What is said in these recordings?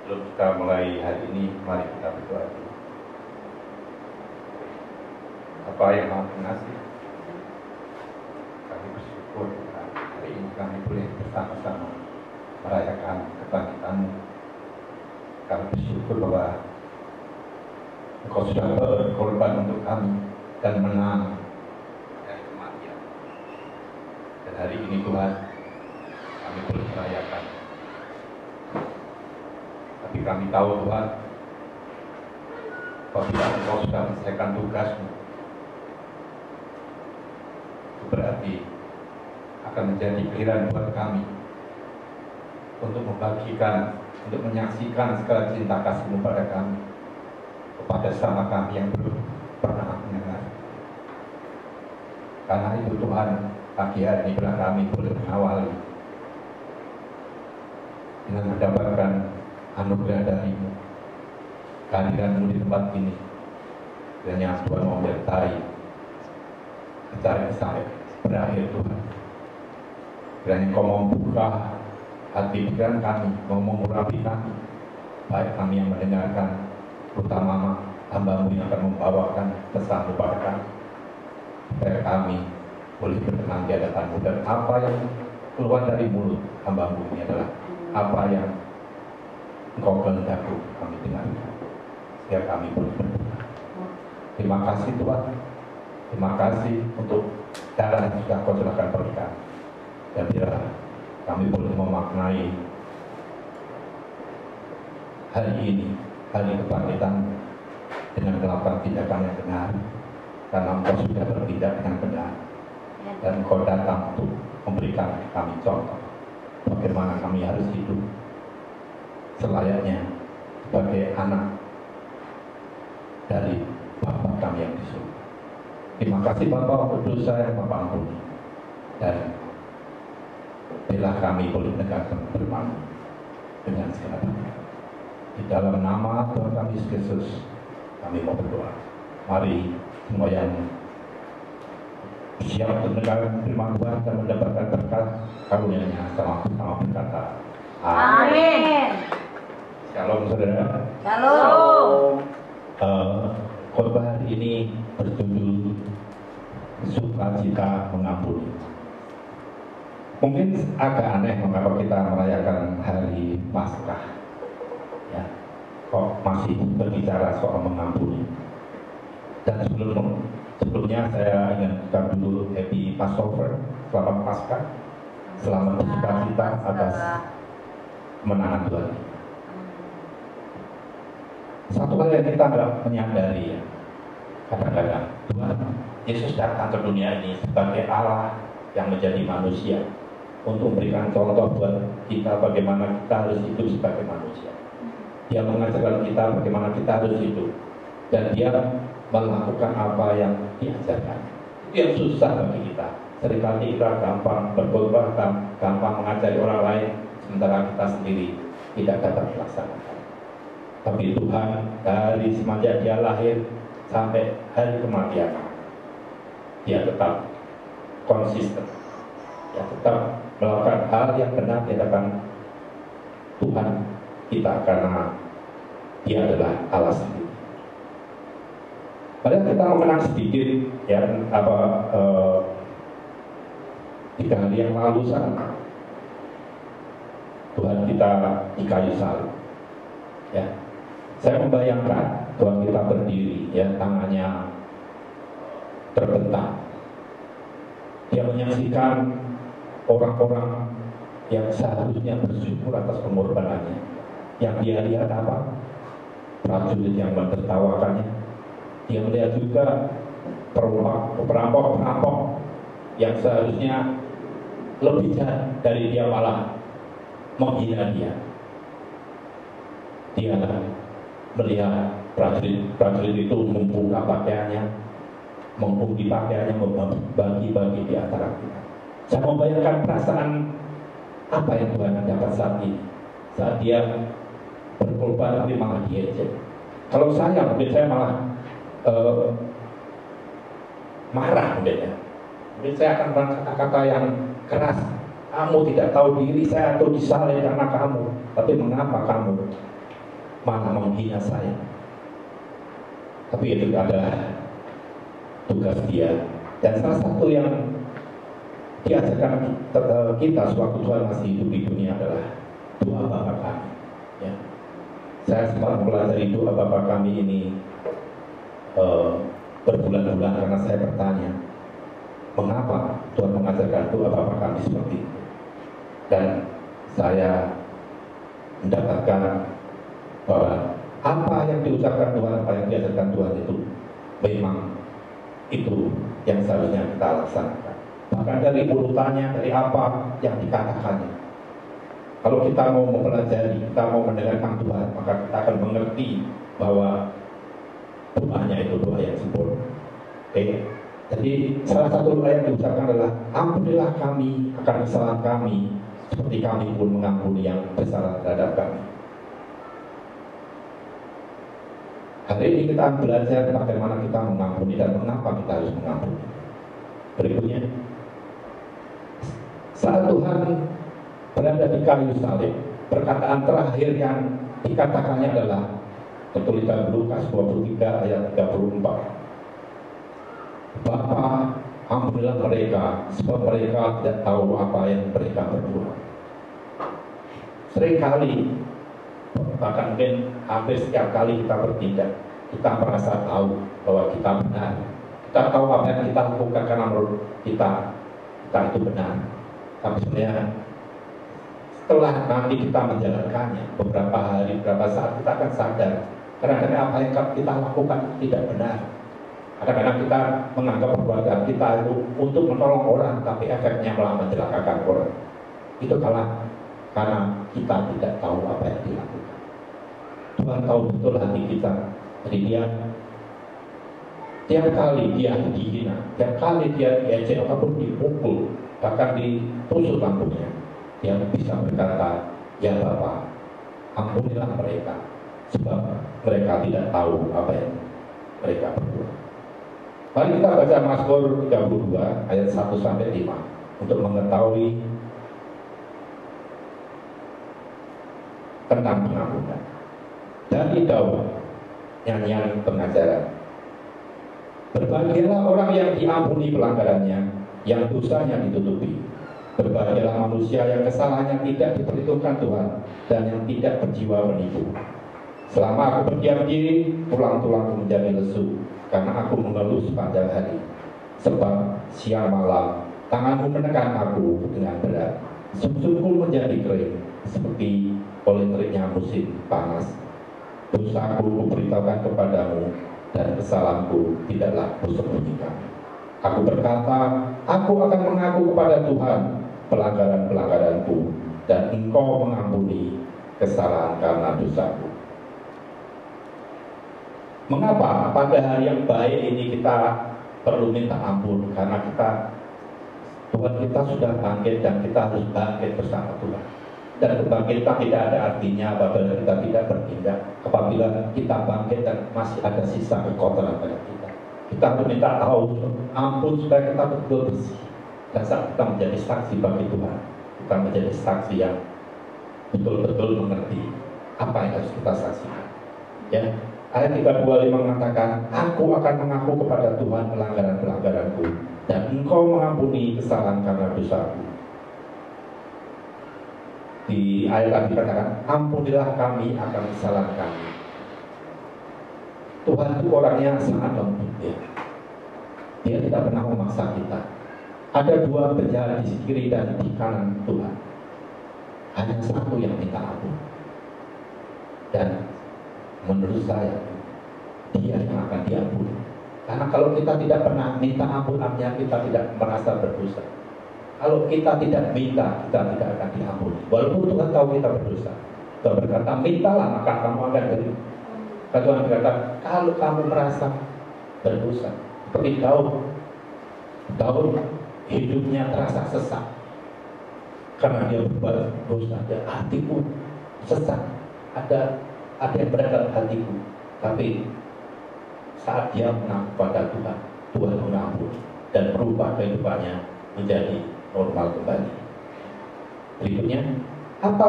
Sebelum kita mulai hari ini, mari kita berdoa dulu. Bapa yang Maha Pengasih, kami bersyukur hari ini kami boleh bersama-sama merayakan kebangkitan-Mu. Kami bersyukur bahwa Engkau sudah berkorban untuk kami dan menang dari kematian. Dan hari ini Tuhan, kami boleh merayakan. Tapi kami tahu Tuhan, apabila Engkau sudah menyelesaikan tugas-Mu, itu berarti akan menjadi giliran buat kami untuk membagikan, untuk menyaksikan segala cinta kasih-Mu pada kami, kepada sesama kami yang belum pernah mendengar. Karena itu Tuhan, pagi hari ini kami boleh mengawali dengan mendapatkan anugerah dari-Mu, kehadiran-Mu di tempat ini, dan yang Tuhan mau menyertai acara ini sampai berakhir Tuhan. Dan Engkau membuka hati pikiran kami, mau mengurapi kami, baik kami yang mendengarkan, terutama hamba-Mu yang akan membawakan pesan-Mu pada kami, supaya kami boleh berkenan di hadapan-Mu, dan apa yang keluar dari mulut hamba-Mu ini adalah apa yang Engkau kehendaki kami dengarkan, sehingga kami boleh berdoa. Terima kasih Tuhan, terima kasih untuk darah yang sudah Kau curahkan bagi kami, dan biarlah kami boleh memaknai hari ini, hari kebangkitan, dengan melakukan tindakan yang benar, karena Engkau sudah bertindak dengan benar, dan Engkau datang untuk memberikan kami contoh bagaimana kami harus hidup selayaknya sebagai anak dari Bapa kami yang di surga. Terima kasih Bapa untuk dosa yang Bapa ampuni, dan biarlah kami boleh menegakkan firman dengan segala baik. Di dalam nama Tuhan kami Yesus Kristus kami mau berdoa. Mari semua yang siap untuk mendengarkan firman Tuhan dan mendapatkan berkat karunia-Nya sama-sama berkata amin. Shalom saudara. Shalom. Khotbah hari ini berjudul Sukacita Mengampuni. Mungkin agak aneh mengapa kita merayakan hari Paskah, ya, kok masih berbicara soal mengampuni. Dan sebelumnya saya ingatkan dulu Happy Passover, selamat Paskah, selamat bersukacita atas kemenangan Tuhan. Satu hal yang kita nggak menyadari, ya, kadang-kadang Tuhan Yesus datang ke dunia ini sebagai Allah yang menjadi manusia untuk memberikan contoh buat kita bagaimana kita harus hidup sebagai manusia. Dia mengajarkan kita bagaimana kita harus hidup, dan Dia melakukan apa yang diajarkan. Itu yang susah bagi kita. Seringkali kita gampang berkhotbah, gampang mengajari orang lain, sementara kita sendiri tidak dapat melaksanakan. Tapi Tuhan dari semenjak Dia lahir sampai hari kematian, Dia tetap konsisten, Dia tetap melakukan hal yang benar di hadapan Tuhan kita, karena Dia adalah Allah sendiri. Padahal kita mengenang sedikit, ya, 3 hari yang lalu sana Tuhan kita di kayu salib, ya. Saya membayangkan Tuhan kita berdiri, ya, tangannya terbentang. Dia menyaksikan orang-orang yang seharusnya bersyukur atas pengorbanannya. Yang dia lihat apa? Prajurit yang mentertawakannya. Dia melihat juga perampok-perampok yang seharusnya lebih jahat dari dia, malah menghina dia. Dia melihat prajurit itu membuka pakaiannya, membagi pakaiannya, membagi-bagi di antara kita. Saya membayangkan perasaan apa yang Tuhan dapat saat ini, saat Dia berkorban tapi malah diejek. Kalau saya, mungkin saya malah marah, mungkin, ya. Mungkin saya akan kata-kata yang keras. Kamu tidak tahu diri, saya tuh disalib karena kamu. Tapi mengapa kamu malah menghina saya. Tapi itu adalah tugas dia. Dan salah satu yang diajarkan kita sewaktu Tuhan masih hidup di dunia adalah doa Bapa kami. Ya. Saya sempat mempelajari doa Bapa kami ini berbulan-bulan karena saya bertanya, mengapa Tuhan mengajarkan doa Bapa kami seperti itu? Dan saya mendapatkan bahwa apa yang diucapkan Tuhan, apa yang diajarkan Tuhan itu memang itu yang seharusnya kita laksanakan. Bahkan dari urutannya, dari apa yang dikatakannya. Kalau kita mau mempelajari, kita mau mendengarkan Tuhan, maka kita akan mengerti bahwa doanya itu doa yang sempurna. Oke. Jadi salah satu doa yang diucapkan adalah ampunilah kami akan kesalahan kami, seperti kami pun mengampuni yang bersalah terhadap kami. Hari ini kita belajar bagaimana kita mengampuni dan mengapa kita harus mengampuni. Berikutnya, saat Tuhan berada di kayu salib, perkataan terakhir yang dikatakannya adalah tertuliskan Lukas 23 ayat 34. Bapa, ampunilah mereka, sebab mereka tidak tahu apa yang mereka berbuat. Seringkali, bahkan mungkin hampir setiap kali kita bertindak, kita merasa tahu bahwa kita benar. Kita tahu apa yang kita lakukan karena menurut kita itu benar. Tapi sebenarnya setelah nanti kita menjalankannya beberapa hari, beberapa saat, kita akan sadar kadang-kadang apa yang kita lakukan tidak benar. Kadang-kadang kita menganggap perbuatan kita itu untuk menolong orang, tapi efeknya malah mencelakakan orang. Itu karena kita tidak tahu apa yang dilakukan. Tuhan tahu betul hati kita. Jadi dia tiap kali dia dihina, tiap kali dia diejek ataupun dipukul, bahkan ditusuk lambungnya, dia bisa berkata, ya Bapa, ampunilah mereka, sebab mereka tidak tahu apa yang mereka berbuat. Mari kita baca Mazmur 32 ayat 1-5 untuk mengetahui tentang pengampunan. Dari Daud, nyanyian pengajaran. Berbahagialah orang yang diampuni pelanggarannya, yang dosanya ditutupi. Berbahagialah manusia yang kesalahannya tidak diperhitungkan Tuhan, dan yang tidak berjiwa menipu. Selama aku berdiam diri, tulang-tulangku menjadi lesu, karena aku mengeluh sepanjang hari. Sebab siang malam tanganmu menekan aku dengan berat, sumsumku menjadi kering, seperti oleh teriknya musim panas. Dosaku kuberitahukan kepadamu, dan kesalahanku tidaklah kusembunyikan. Aku berkata, aku akan mengaku kepada Tuhan pelanggaran-pelanggaranku, dan Engkau mengampuni kesalahan karena dosaku. Mengapa pada hari yang baik ini kita perlu minta ampun? Karena Tuhan kita sudah bangkit dan kita harus bangkit bersama Tuhan. Dan kebangkitan tidak ada artinya apabila kita tidak bertindak. Apabila kita bangkit dan masih ada sisa kekotoran pada kita, kita harus minta ampun supaya kita betul bersih. Dan saat kita menjadi saksi bagi Tuhan, kita menjadi saksi yang betul-betul mengerti apa yang harus kita saksikan. Ya, ayat 325 mengatakan, aku akan mengaku kepada Tuhan pelanggaran-pelanggaranku, dan Engkau mengampuni kesalahan karena dosaku. Di ayat tadi dikatakan, ampunilah kami akan kesalahan kami. Tuhan itu orangnya sangat lembut, ya. Dia tidak pernah memaksa kita. Ada dua penjahat di kiri dan di kanan Tuhan. Hanya satu yang minta ampun. Dan menurut saya, dia yang akan diampuni. Karena kalau kita tidak pernah minta ampun, artinya kita tidak merasa berdosa. Kalau kita tidak minta, kita tidak akan diampuni. Walaupun Tuhan tahu kita berdosa. Tuhan berkata, mintalah maka kamu akan beri. Tuhan berkata, kalau kamu merasa berdosa, seperti Daud hidupnya terasa sesak karena dia berbuat dosa. Dan hatiku sesak. Ada yang berada dalam hatiku. Tapi saat dia mengaku pada Tuhan, Tuhan mengampuni dan merubah kehidupannya menjadi normal kembali. Berikutnya, apa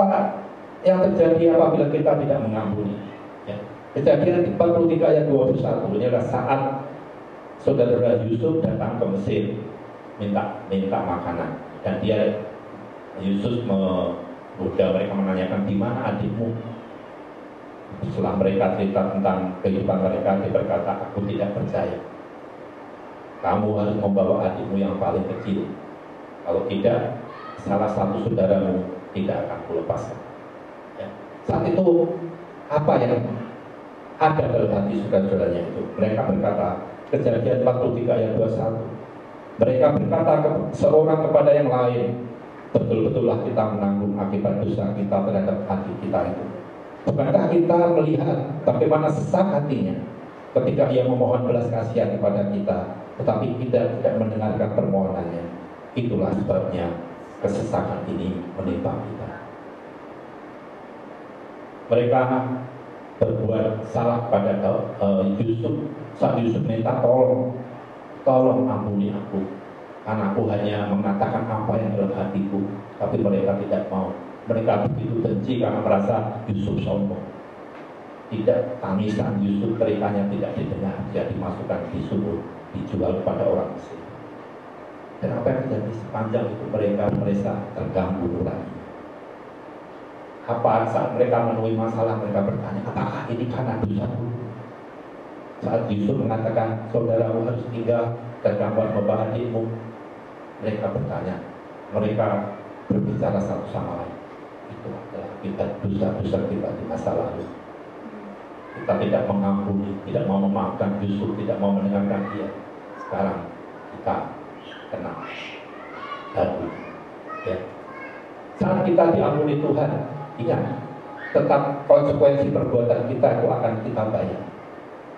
yang terjadi apabila kita tidak mengampuni? Ya. Kejadian 43 ayat 21 ini adalah saat saudara Yusuf datang ke Mesir minta makanan, dan Yusuf menggoda mereka, menanyakan di mana adikmu. Setelah mereka cerita tentang kehidupan mereka, dia berkata, aku tidak percaya. Kamu harus membawa adikmu yang paling kecil. Kalau tidak, salah satu saudaramu tidak akan kulepaskan. Ya. Saat itu apa yang ada dalam hati saudara-saudaranya itu? Mereka berkata, Kejadian 43 ayat 21. Mereka berkata seorang kepada yang lain, betul-betullah kita menanggung akibat dosa kita terhadap hati kita itu. Bukankah kita melihat bagaimana sesak hatinya ketika ia memohon belas kasihan kepada kita, tetapi kita tidak mendengarkan permohonannya. Itulah sebabnya kesesakan ini menimpa kita. Mereka berbuat salah pada Yusuf. Saat Yusuf minta tolong ampuni aku, karena aku hanya mengatakan apa yang dalam hatiku, tapi mereka tidak mau. Mereka begitu benci karena merasa Yusuf sombong. Tidak, tangisan Yusuf, terikannya tidak didengar, dia dimasukkan di sumur, dijual kepada orang Mesir. Dan apa yang terjadi sepanjang itu, mereka merasa terganggu nurani. Apa saat mereka menemui masalah, mereka bertanya, apakah ini karena dosaku? Saat Yusuf mengatakan, saudaramu harus tinggal dan kamu membawa adikmu, mereka bertanya, mereka berbicara satu sama lain. Itu adalah akibat dosa-dosa kita di masa lalu. Kita tidak mengampuni, tidak mau memaafkan Yusuf, tidak mau mendengarkan dia. Sekarang kita kena dadu. Ya. Saat kita diampuni Tuhan, ingat, tetap konsekuensi perbuatan kita itu akan kita bayar.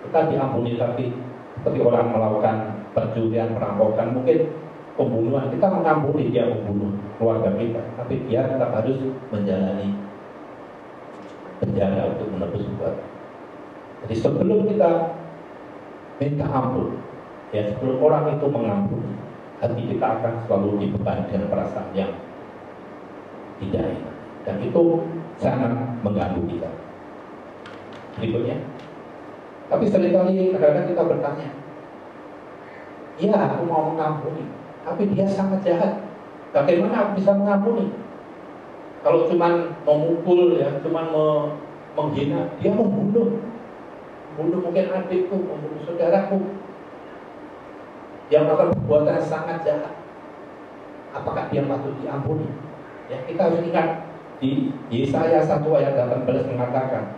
Kita diampuni, tapi seperti orang melakukan pencurian, perampokan, mungkin pembunuhan, kita mengampuni dia membunuh keluarga kita, tapi dia tetap harus menjalani penjara untuk menebus perbuatan. Jadi sebelum kita minta ampun, ya sebelum orang itu mengampuni, hati kita akan selalu dibebani dengan perasaan yang tidak enak, dan itu sangat mengganggu kita. Berikutnya, tapi seringkali kadang-kadang kita bertanya, ya aku mau mengampuni, tapi dia sangat jahat. Bagaimana aku bisa mengampuni? Kalau cuma memukul, ya, cuma menghina, dia membunuh mungkin adikku, membunuh saudaraku, yang melakukan perbuatan sangat jahat. Apakah dia patut diampuni? Ya, kita harus ingat di Yesaya 1 ayat 18 mengatakan,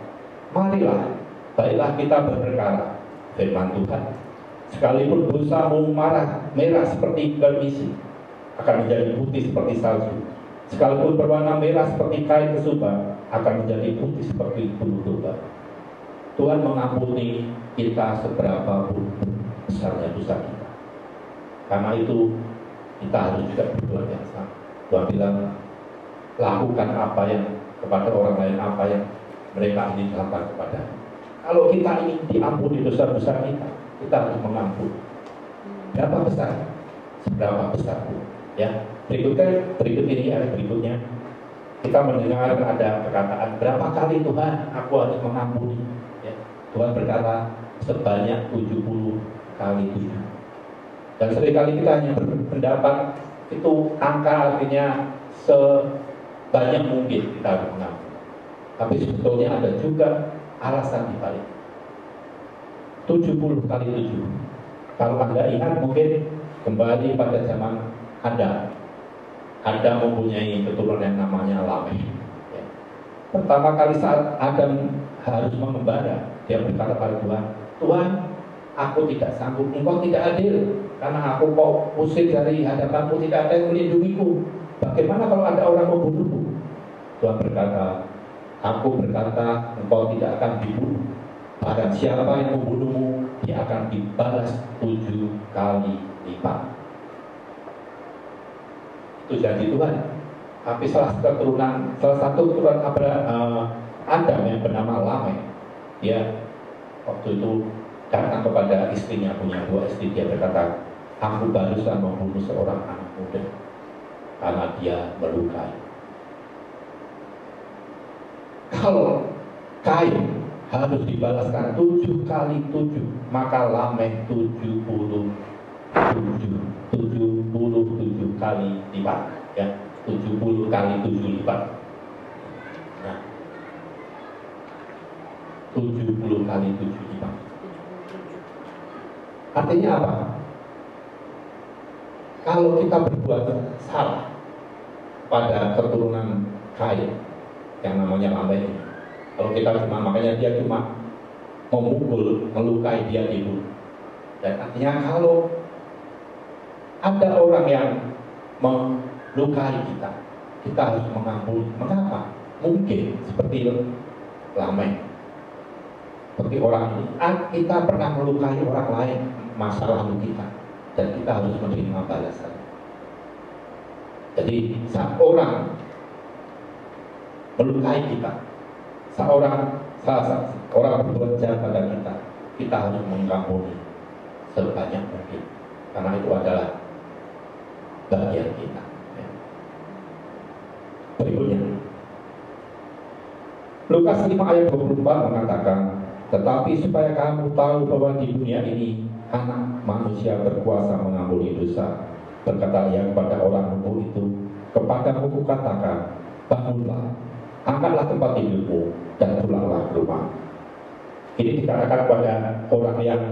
marilah, baiklah kita berperkara, firman Tuhan. Sekalipun dosamu merah seperti garbisi, akan menjadi putih seperti salju. Sekalipun berwarna merah seperti kain kesuba, akan menjadi putih seperti bulu domba. Tuhan mengampuni kita seberapa pun besarnya dosa kita. Karena itu kita harus juga berbuat yang sama. Tuhan bilang, lakukan apa yang kepada orang lain, apa yang mereka ingin lakukan kepada. Kalau kita ingin diampuni dosa-dosa kita, kita harus mengampuni. Berapa besar? Seberapa besar pun. Ya, berikut ini ada berikutnya. Kita mendengar ada perkataan, berapa kali Tuhan aku harus mengampuni? Ya, Tuhan berkata sebanyak 70 kali 7. Dan seringkali kita hanya berpendapat itu angka artinya sebanyak mungkin kita harus mengampuni. Tapi sebetulnya ada juga alasan dibalik 70 kali 7. Kalau Anda ingat, mungkin kembali pada zaman Adam mempunyai keturunan yang namanya Lameh. Ya. Pertama kali saat Adam harus mengembara, dia berkata pada Tuhan, Tuhan, aku tidak sanggup, engkau tidak adil, karena aku kok usir dari hadapanmu, tidak ada yang melindungiku. Bagaimana kalau ada orang membunuhku? Tuhan berkata, aku berkata, engkau tidak akan dibunuh. Bahkan siapa yang membunuhmu, dia akan dibalas 7 kali lipat. Itu janji Tuhan. Tapi salah satu keturunan Adam yang bernama Lameh, dia waktu itu datang kepada istrinya, punya 2 istri, dia berkata, aku barusan membunuh seorang anak muda karena dia melukai. Kalau Kain harus dibalaskan 7 kali 7, maka Lameh 77 kali lipat, ya, 70 kali 7 lipat. Nah, 70 kali 7 lipat. Artinya apa? Kalau kita berbuat salah pada keturunan Kain yang namanya Lameh ini, kalau kita makanya dia cuma memukul, melukai dia dulu. Dan artinya kalau ada orang yang melukai kita, kita harus mengampuni. Mengapa? Mungkin seperti Lameh, seperti orang ini, kita pernah melukai orang lain masa lalu kita, dan kita harus menerima balasan. Jadi saat orang melukai kita, orang berbuat jahat pada kita, kita harus mengampuni sebanyak mungkin, karena itu adalah bagian kita. Berikutnya, Lukas 5 ayat 24 mengatakan, tetapi supaya kamu tahu bahwa di dunia ini Anak Manusia berkuasa mengampuni dosa, berkata ia kepada orang lumpuh itu, kepadamu kukatakan, bangunlah, angkatlah tempat tidurmu, dan pulanglah ke rumah. Ini dikatakan pada orang yang,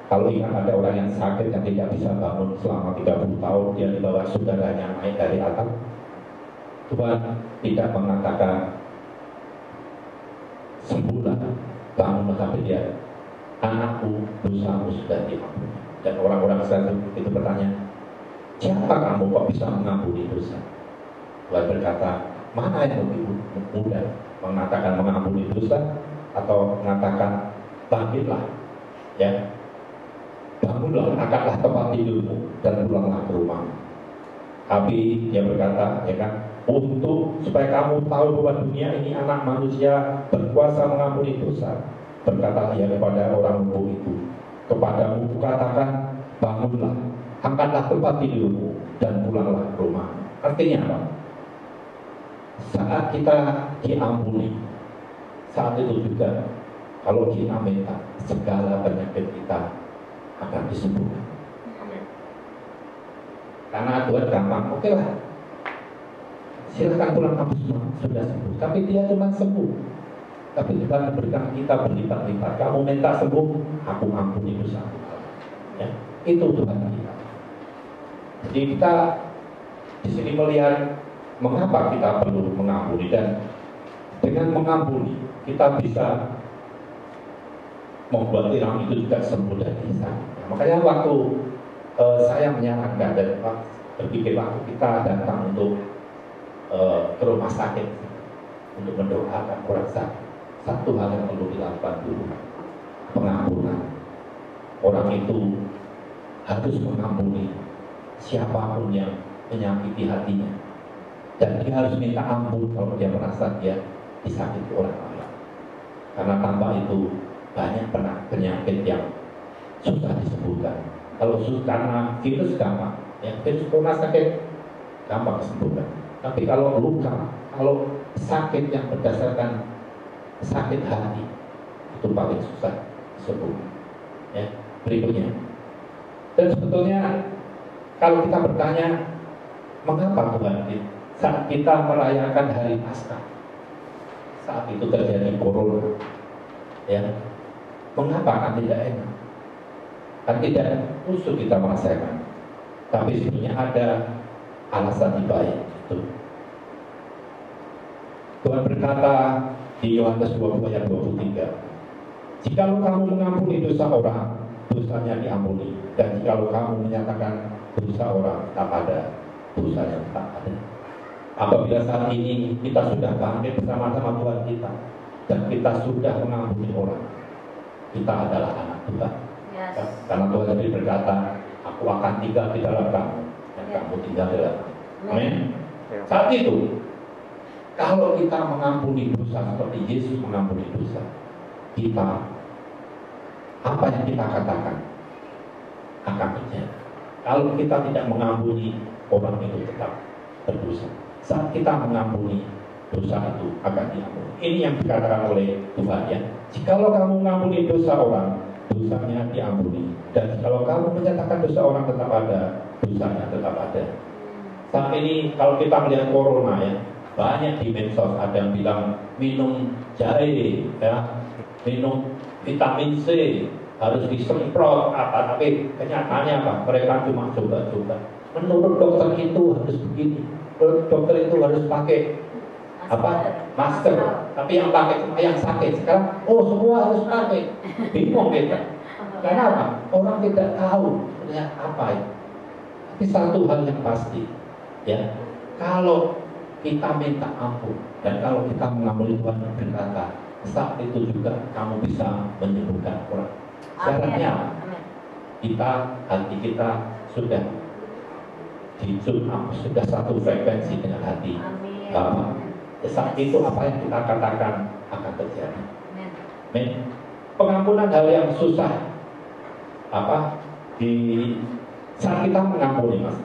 kalau ingat ada orang yang sakit yang tidak bisa bangun selama 30 tahun, dia dibawa saudaranya naik dari atap. Tuhan tidak mengatakan sembuhlah, bangunlah, tapi dia, anakku, dosamu sudah diampuni. Dan orang-orang itu bertanya, siapa kamu kok bisa mengampuni dosa? Tuhan berkata, mana yang lebih mudah, mengatakan mengampuni dosa atau mengatakan bangkitlah, ya, bangunlah, angkatlah tempat tidurmu, dan pulanglah ke rumah. Tapi dia berkata, ya kan, untuk supaya kamu tahu bahwa dunia ini Anak Manusia berkuasa mengampuni dosa, berkata ia kepada orang lumpuh itu, kepadamu kukatakan, bangunlah, angkatlah tempat tidurmu, dan pulanglah ke rumah. Artinya apa? Saat kita diampuni, saat itu juga kalau kita minta, segala penyakit kita akan disembuhkan. Karena Tuhan gampang, oke lah, silahkan pulang, kamu semua sudah sembuh. Tapi dia cuma sembuh, tapi Tuhan berikan kita berlipat-lipat. Kamu minta sembuh, aku ampuni dosamu. Ya, itu Tuhan kita. Jadi kita di sini melihat mengapa kita perlu mengampuni, dan dengan mengampuni kita bisa membuat orang itu juga sembuh dari sakit. Makanya waktu saya menyarankan dan berpikir waktu kita datang untuk ke rumah sakit untuk mendoakan orang sakit, satu hal yang perlu dilakukan dulu, pengampunan. Orang itu harus mengampuni siapapun yang menyakiti hatinya, dan dia harus minta ampun kalau dia merasa dia disakiti orang lain. Karena tanpa itu banyak penyakit yang susah disembuhkan. Kalau karena virus gampang, ya, virus corona sakit gampang disembuhkan. Tapi kalau luka, kalau sakit yang berdasarkan sakit hati, itu paling susah disembuhkan. Ya, berikutnya. Dan sebetulnya kalau kita bertanya, mengapa Tuhan saat kita merayakan hari Paskah, saat itu terjadi corona, ya, mengapa kan tidak enak? Kan tidak musuh kita merasakan, tapi sebenarnya ada alasan di balik itu. Tuhan berkata di Yohanes 20 ayat 23, jikalau kamu mengampuni dosa orang, dosanya diampuni, dan jikalau kamu menyatakan dosa orang, tak ada dosanya, tak ada. Apabila saat ini kita sudah bangkit bersama-sama Tuhan kita, dan kita sudah mengampuni orang, kita adalah anak Tuhan. Yes. Karena Tuhan sendiri berkata, aku akan tinggal di dalam kamu, dan kamu tinggal di dalam aku. Amin. Saat itu, kalau kita mengampuni dosa seperti Yesus mengampuni dosa, kita, apa yang kita katakan akan terjadi. Kalau kita tidak mengampuni, orang itu tetap berdosa. Saat kita mengampuni, dosa itu akan diampuni. Ini yang dikatakan oleh Tuhan ya. Jikalau kamu mengampuni dosa orang, dosanya diampuni. Dan kalau kamu menyatakan dosa orang tetap ada, dosanya tetap ada. Saat ini kalau kita melihat corona ya, banyak di medsos ada yang bilang minum jahe, ya, minum vitamin C, harus disemprot apa, tapi kenyataannya apa? Mereka cuma coba-coba. Menurut dokter itu harus begini, menurut dokter itu harus pakai apa? Masker. Tapi yang pakai cuma yang sakit. Sekarang, oh semua harus pakai. Bingung kita. Karena apa? Orang tidak tahu sebenarnya apa itu. Tapi satu hal yang pasti, ya, kalau kita minta ampun dan kalau kita mengampuni, Tuhan berkata, saat itu juga kamu bisa menyembuhkan orang. Syaratnya kita, hati kita sudah sudah satu frekuensi dengan hati Bapa. Saat itu apa yang kita katakan akan terjadi. Amin. Pengampunan hal yang susah. Di saat kita mengampuni, Mas,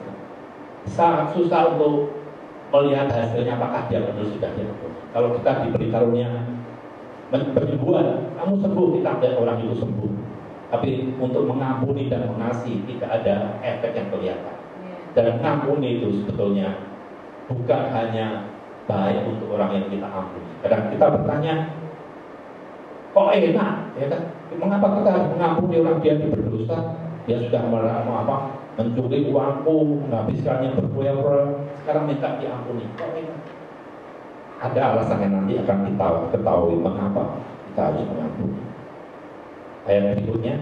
sangat susah untuk melihat hasilnya apakah dia benar sudah diampuni. Kalau kita diberi karunia penyembuhan, kamu sembuh, kita melihat orang itu sembuh. Tapi untuk mengampuni dan mengasihi tidak ada efek yang kelihatan. Dan mengampuni itu sebetulnya bukan hanya baik untuk orang yang kita ampuni. Kadang kita bertanya, kok enak, ya kan? Mengapa kita harus mengampuni orang dia berdosa? Dia sudah mencuri uangku, menghabiskannya berpura-pura, sekarang minta diampuni. Kok enak? Ada alasan yang nanti akan kita ketahui mengapa kita harus mengampuni. Ayat berikutnya,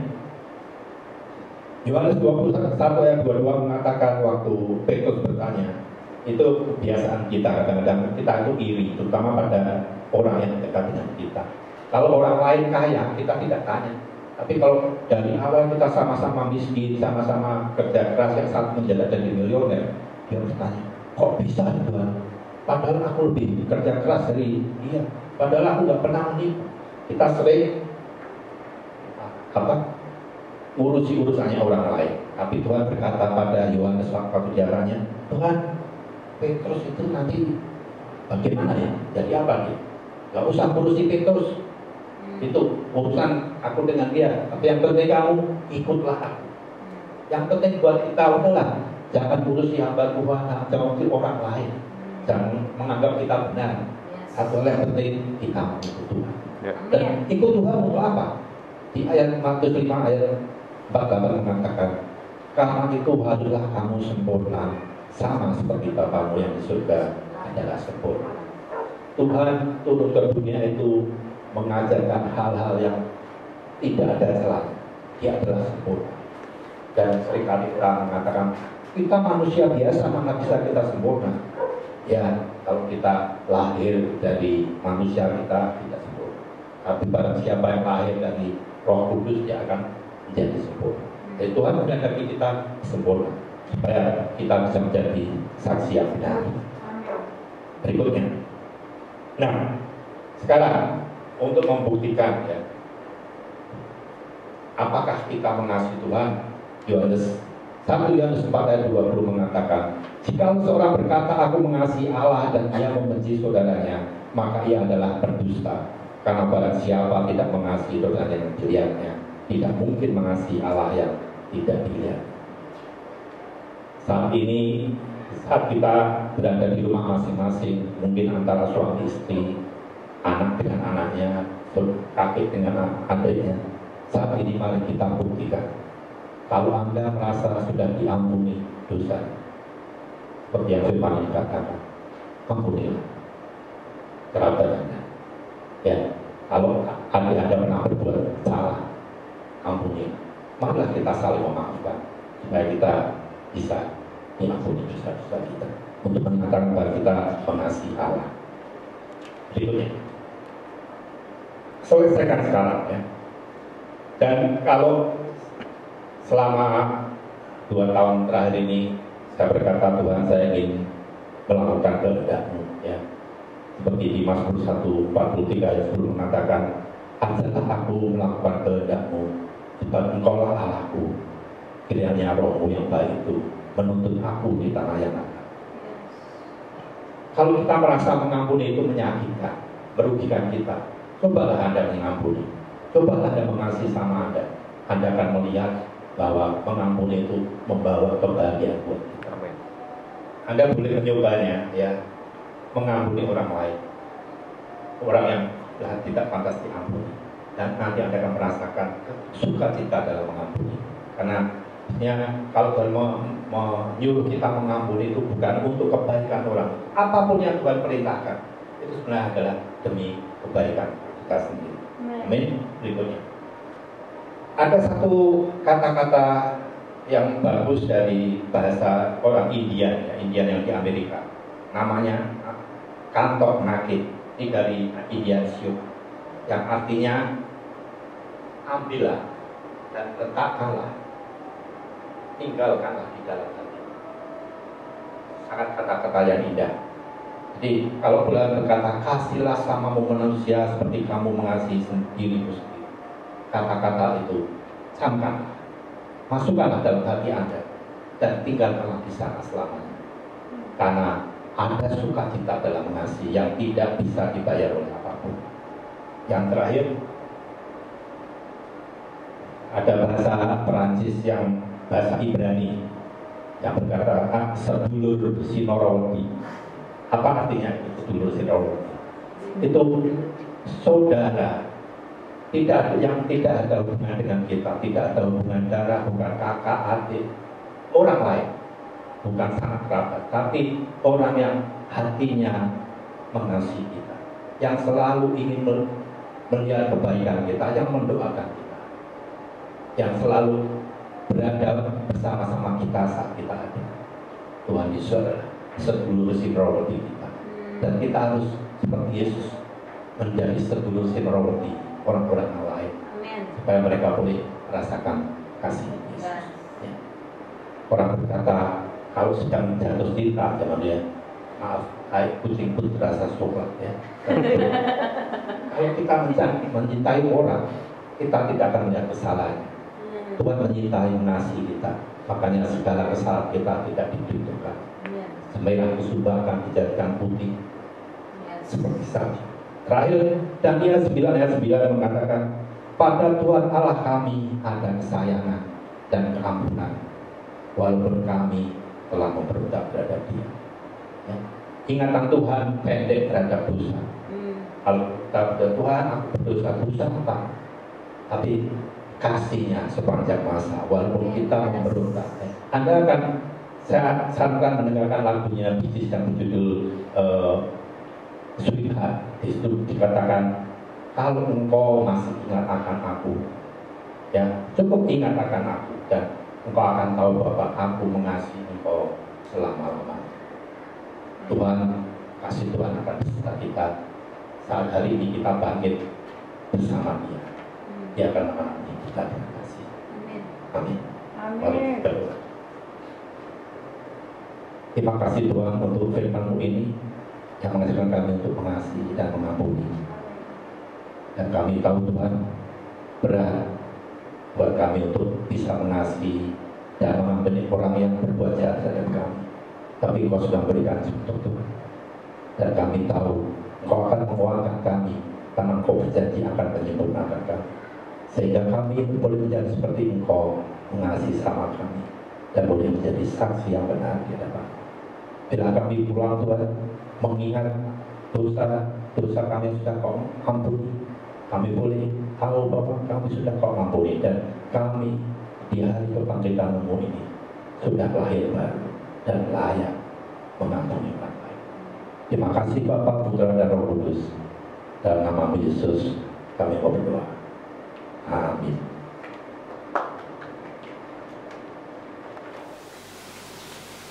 Yohanes 21 ayat 22 mengatakan waktu Petrus bertanya, itu kebiasaan kita kadang-kadang kita itu iri, terutama pada orang yang dekat dengan kita. Kalau orang lain kaya, kita tidak tanya. Tapi kalau dari awal kita sama-sama miskin, sama-sama kerja keras yang saat menjadi jadi miliuner, dia harus tanya, kok bisa Tuhan? Padahal aku lebih kerja keras dari dia. Padahal aku nggak pernah menipu. Kita sering ngurusi urusannya orang lain. Tapi Tuhan berkata pada Yohanes waktu jalannya, Tuhan, Petrus itu nanti bagaimana ya? Jadi apa dia? Gak usah ngurusi Petrus. Itu urusan aku dengan dia. Tapi yang penting kamu ikutlah aku. Yang penting buat kita adalah jangan ngurusi hamba Tuhan, jangan ngurusi orang lain. Jangan menganggap kita benar. Atau yang penting kita mengikut Tuhan. Dan ikut Tuhan untuk apa? Di ayat Matius 5 ayat 4 mengatakan, karena itu haruslah kamu sempurna, sama seperti Bapamu yang di surga adalah sempurna. Tuhan turun ke dunia itu mengajarkan hal-hal yang tidak ada celah. Dia adalah sempurna. Dan seringkali kita mengatakan, kita manusia biasa, mana bisa kita sempurna? Ya, kalau kita lahir dari manusia kita tidak sempurna. Tapi barang siapa yang lahir dari Roh Kudus, dia akan menjadi sempurna. Jadi Tuhan menghendaki kita sempurna supaya kita bisa menjadi saksi yang benar. Berikutnya. Nah, sekarang untuk membuktikan ya, apakah kita mengasihi Tuhan, Yohanes 1 Yohanes 4 ayat 20 mengatakan, jika seorang berkata aku mengasihi Allah dan ia membenci saudaranya, maka ia adalah berdusta. Karena barang siapa tidak mengasihi saudara yang dilihatnya, tidak mungkin mengasihi Allah yang tidak dilihat. Saat ini, saat kita berada di rumah masing-masing, mungkin antara suami istri, anak dengan anaknya, kakek dengan adiknya, saat ini mari kita buktikan. Kalau Anda merasa sudah diampuni dosa, seperti yang firman dikatakan, ampunilah kerabat Anda. Ya, kalau hati Anda pernah berbuat salah, ampuni. Marilah kita saling memaafkan supaya kita bisa diampuni dosa-dosa kita, untuk mengatakan bahwa kita mengasihi Allah. Berikutnya, selesaikan sekarang ya. Dan kalau selama 2 tahun terakhir ini saya berkata, Tuhan, saya ingin melakukan kehendak-Mu ya. Seperti di Mazmur 143 ayat 10 mengatakan, ajarlah aku melakukan kehendak-Mu, sebab Engkaulah Allahku. Kiranya Roh-Mu yang baik itu menuntun aku di tanah yang aman. Kalau kita merasa mengampuni itu menyakitkan, merugikan kita, cobalah Anda mengampuni. Cobalah Anda mengasihi sama Anda. Anda akan melihat bahwa mengampuni itu membawa kebahagiaan buat kita. Anda boleh menyobanya, ya, mengampuni orang lain, orang yang tidak pantas diampuni, dan nanti Anda akan merasakan sukacita dalam mengampuni. Karena kalau Tuhan menyuruh kita mengampuni itu bukan untuk kebaikan orang. Apapun yang Tuhan perintahkan itu sebenarnya adalah demi kebaikan kita sendiri. Amin. Berikutnya, ada satu kata-kata yang bagus dari bahasa orang Indian, ya, Indian yang di Amerika. Namanya kantor nakit. Ini dari Indian Sioux, yang artinya ambillah dan letakkanlah, tinggalkanlah di dalam hati. Sangat kata-kata yang indah. Jadi kalau Tuhan berkata, kasihlah samamu manusia seperti kamu mengasihi dirimu sendiri, kata-kata itu camkanlah, masukkanlah dalam hati Anda, dan tinggalkanlah di sana selamanya. Karena ada sukacita dalam mengasihi yang tidak bisa dibayar oleh apapun. Yang terakhir, ada bahasa Perancis yang bahasa Ibrani yang berkata sedulur sinorologi. Apa artinya itu sedulur sinorologi? Itu saudara, yang tidak ada hubungan dengan kita, tidak ada hubungan darah, bukan kakak, adik, orang lain, bukan sangat kerabat, tapi orang yang hatinya mengasihi kita, yang selalu ingin melihat kebaikan kita, yang mendoakan kita, yang selalu berada bersama-sama kita saat kita ada. Tuhan Yesus adalah sedulur sinorologi kita, dan kita harus seperti Yesus menjadi sedulur sinorologi orang-orang yang lain. Amen. Supaya mereka boleh merasakan kasih Yesus. Ya. Orang berkata, kalau sedang jatuh cinta, jangan dia, maaf, kucing pun terasa coklat, ya. Kalau kita mencintai orang, kita tidak akan melihat kesalahannya. Tuhan mencintai, mengasihi kita, makanya segala kesalahan kita tidak diperhitungkan. Semerah kesubahan dijadikan putih seperti salju. Terakhir, Daniel 9 ayat 9 mengatakan, pada Tuhan Allah kami ada kesayangan dan keampunan, walaupun kami telah memberontak terhadap Dia. Ya. Ingatan Tuhan pendek terhadap dosa. Kalau kita berdoa, Tuhan aku berdosa apa? Tapi kasih-Nya sepanjang masa, walaupun kita memberontak. Anda akan, saya sarankan mendengarkan lagunya Bee Gees yang berjudul Sweetheart. Di situ dikatakan, kalau engkau masih ingat akan aku, ya cukup ingat akan aku, dan engkau akan tahu bahwa aku mengasihi engkau selama-lamanya. Tuhan, kasih Tuhan akan beserta kita saat hari ini kita bangkit bersama Dia. Dia akan menemani kita dengan kasih. Amin. Amin. Terima kasih Tuhan untuk firman-Mu ini yang mengajarkan kami untuk mengasihi dan mengampuni. Dan kami tahu Tuhan, berat buat kami untuk bisa mengasihi dan mengampuni orang yang berbuat jahat terhadap kami. Tapi Engkau sudah berikan untuk Tuhan. Dan kami tahu Engkau akan menguatkan kami, karena Engkau berjanji akan menyempurnakan kami. Sehingga kami boleh menjadi seperti Engkau mengasihi sama kami, dan boleh menjadi saksi yang benar di hadapan. Bila kami pulang Tuhan, mengingat dosa kami yang sudah Kau ampuni, kami boleh tahu bahwa kami sudah Kau ampuni, dan kami di hari kebangkitan-Mu ini sudah lahir baru dan layak mengampuni orang lain. Terima kasih Bapa, Putra dan Roh Kudus. Dalam nama Yesus kami berdoa. Amin.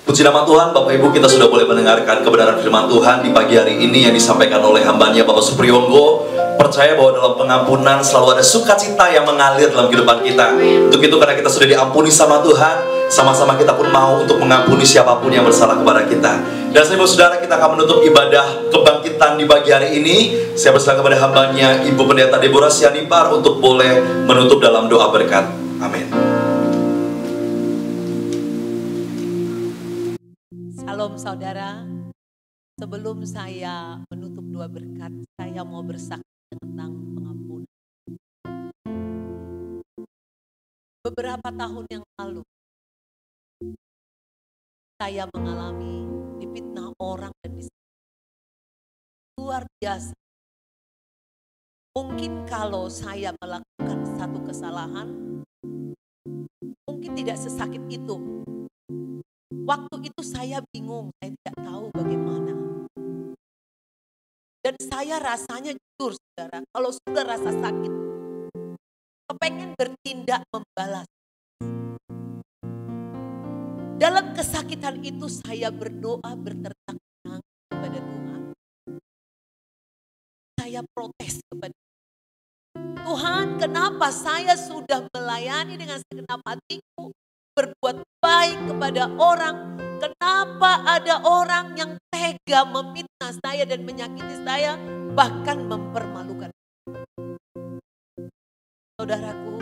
Puji nama Tuhan, Bapak Ibu, kita sudah boleh mendengarkan kebenaran firman Tuhan di pagi hari ini yang disampaikan oleh hambanya Bapak Supriyonggo. Percaya bahwa dalam pengampunan selalu ada sukacita yang mengalir dalam kehidupan kita. Untuk itu, karena kita sudah diampuni sama Tuhan, sama-sama kita pun mau untuk mengampuni siapapun yang bersalah kepada kita. Dan saudara, kita akan menutup ibadah kebangkitan di pagi hari ini. Saya berserah kepada hambanya Ibu Pendeta Deborah Sianipar untuk boleh menutup dalam doa berkat. Amin. Salam saudara. Sebelum saya menutup dua berkat, saya mau bersaksi tentang pengampunan. Beberapa tahun yang lalu, saya mengalami difitnah orang dan luar biasa. Mungkin kalau saya melakukan satu kesalahan, mungkin tidak sesakit itu. Waktu itu saya bingung, saya tidak tahu bagaimana. Dan saya rasanya jujur, saudara, kalau sudah rasa sakit, kepengen bertindak membalas. Dalam kesakitan itu saya berdoa, berteriak kepada Tuhan. Saya protes kepada Tuhan, kenapa saya sudah melayani dengan segenap hatiku, berbuat baik kepada orang, kenapa ada orang yang tega memfitnah saya dan menyakiti saya, bahkan mempermalukan. Saudaraku,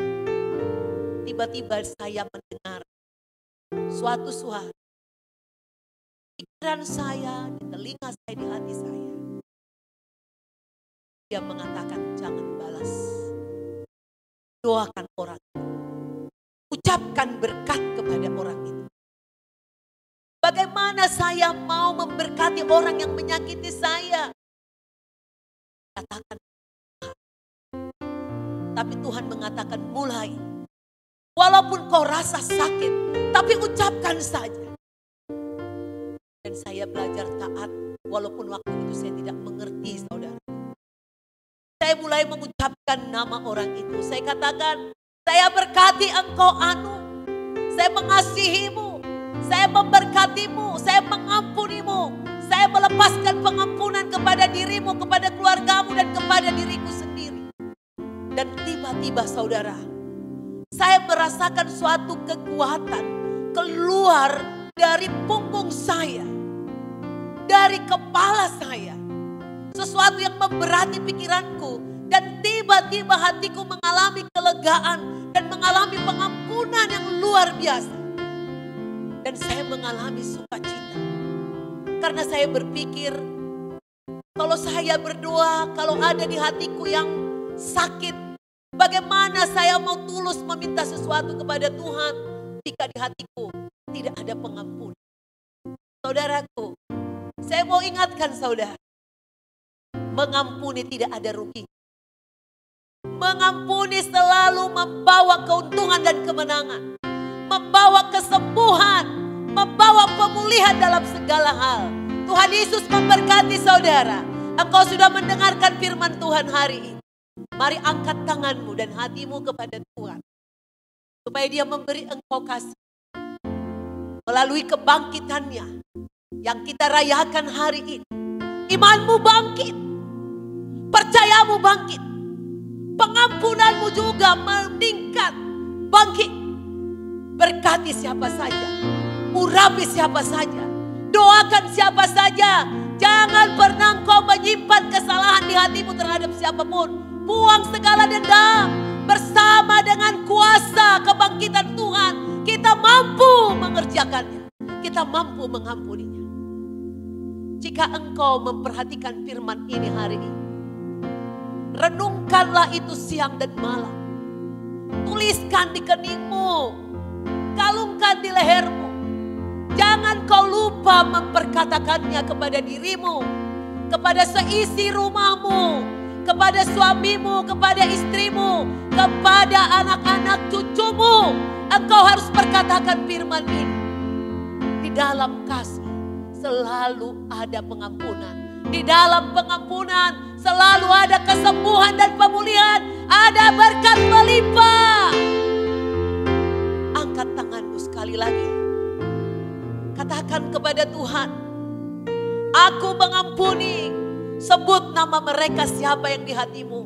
tiba-tiba saya mendengar suatu suara. Pikiran saya, di telinga saya, di hati saya. Dia mengatakan, jangan balas. Doakan orang itu. Ucapkan berkat kepada orang itu. Bagaimana saya mau memberkati orang yang menyakiti saya? Katakan. Tapi Tuhan mengatakan mulai. Walaupun kau rasa sakit, tapi ucapkan saja. Dan saya belajar taat, walaupun waktu itu saya tidak mengerti, saudara. Saya mulai mengucapkan nama orang itu. Saya katakan, saya berkati engkau Anu. Saya mengasihimu. Saya memberkatimu. Saya mengampunimu. Saya melepaskan pengampunan kepada dirimu, kepada keluargamu, dan kepada diriku sendiri. Dan tiba-tiba saudara, saya merasakan suatu kekuatan keluar dari punggung saya, dari kepala saya. Sesuatu yang memberati pikiranku. Dan tiba-tiba hatiku mengalami kelegaan dan mengalami pengampunan yang luar biasa. Dan saya mengalami sukacita. Karena saya berpikir, kalau saya berdoa, kalau ada di hatiku yang sakit, bagaimana saya mau tulus meminta sesuatu kepada Tuhan jika di hatiku tidak ada pengampunan. Saudaraku, saya mau ingatkan saudara, mengampuni tidak ada rugi. Mengampuni selalu membawa keuntungan dan kemenangan. Membawa kesembuhan. Membawa pemulihan dalam segala hal. Tuhan Yesus memberkati saudara. Engkau sudah mendengarkan firman Tuhan hari ini. Mari angkat tanganmu dan hatimu kepada Tuhan. Supaya dia memberi engkau kasih. Melalui kebangkitannya. Yang kita rayakan hari ini. Imanmu bangkit. Percayamu bangkit. Pengampunanmu juga meningkat. Bangkit. Berkati siapa saja. Urapi siapa saja. Doakan siapa saja. Jangan pernah engkau menyimpan kesalahan di hatimu terhadap siapapun. Buang segala dendam. Bersama dengan kuasa kebangkitan Tuhan, kita mampu mengerjakannya. Kita mampu mengampuninya. Jika engkau memperhatikan firman ini hari ini, renungkanlah itu siang dan malam. Tuliskan di keningmu. Kalungkan di lehermu. Jangan kau lupa memperkatakannya kepada dirimu. Kepada seisi rumahmu. Kepada suamimu. Kepada istrimu. Kepada anak-anak cucumu. Engkau harus perkatakan firman ini. Di dalam kasih selalu ada pengampunan. Di dalam pengampunan selalu ada kesembuhan dan pemulihan. Ada berkat melimpah. Angkat tanganmu sekali lagi. Katakan kepada Tuhan, aku mengampuni. Sebut nama mereka siapa yang di hatimu.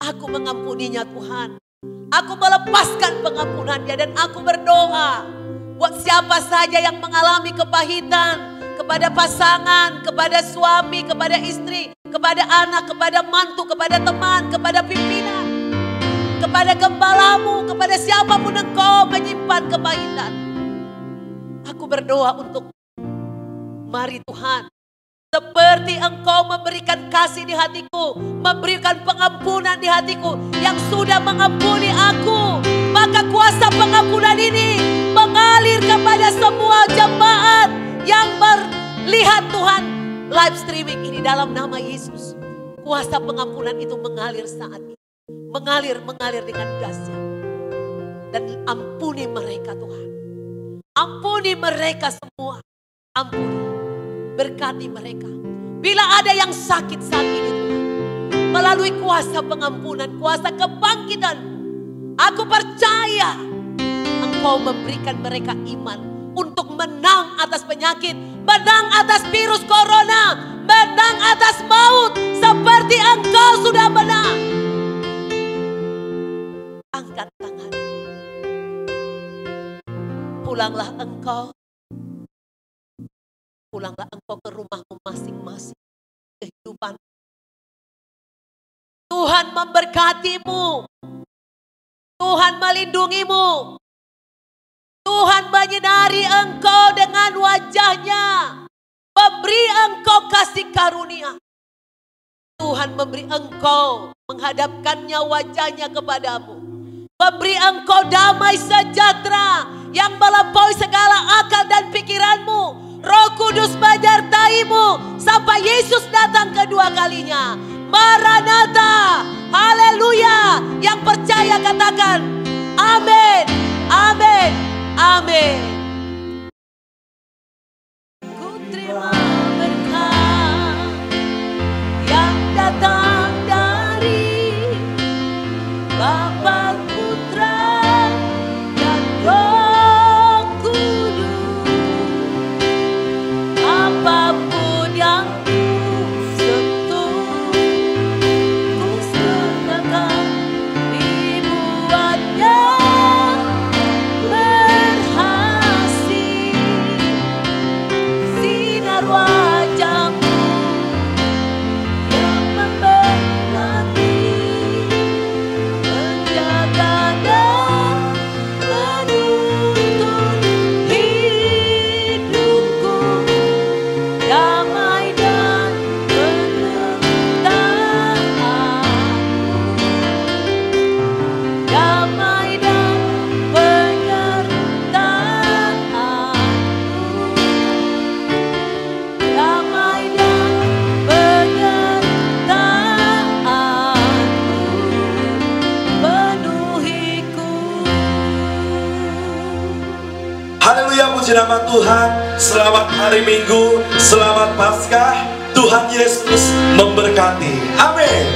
Aku mengampuninya Tuhan. Aku melepaskan pengampunannya dan aku berdoa. Buat siapa saja yang mengalami kepahitan. Kepada pasangan, kepada suami, kepada istri, kepada anak, kepada mantu, kepada teman, kepada pimpinan, kepada gembalamu, kepada siapapun engkau menyimpan kepahitan. Aku berdoa untuk mari Tuhan, Seperti Engkau memberikan kasih di hatiku, memberikan pengampunan di hatiku yang sudah mengampuni aku, maka kuasa pengampunan ini mengalir kepada semua jemaat yang melihat Tuhan live streaming ini dalam nama Yesus. Kuasa pengampunan itu mengalir saat ini. Mengalir dengan dahsyat. Dan ampuni mereka Tuhan. Ampuni mereka semua. Ampuni. Berkati mereka. Bila ada yang sakit saat ini Tuhan, melalui kuasa pengampunan, kuasa kebangkitan, aku percaya Engkau memberikan mereka iman untuk menang atas penyakit, menang atas virus corona, menang atas maut seperti Engkau sudah menang. Angkat tangan. Pulanglah engkau. Pulanglah engkau ke rumahmu masing-masing. Kehidupan. Tuhan memberkatimu. Tuhan melindungimu. Tuhan menyinari engkau dengan wajahnya. Memberi engkau kasih karunia. Tuhan memberi engkau, menghadapkannya wajahnya kepadamu. Memberi engkau damai sejahtera yang melampaui segala akal dan pikiranmu. Roh Kudus menyertaimu sampai Yesus datang kedua kalinya. Maranatha, haleluya. Yang percaya katakan amin, amin, amin. Ku terima berkat yang datang dari Bapa, Putra, dan Roh Kudus. Apapun yang ku sentuh, ku serahkan, dibuatnya berhasil. Sinar wajahmu yang memberkati, menjaga dan menuntun hidupku. Damai dan penyertaanmu, damai dan penyertaanmu, damai dan penyertaanmu penuhiku. Haleluya, puji nama Tuhan. Selamat hari Minggu, selamat Paskah. Tuhan Yesus memberkati. Amin.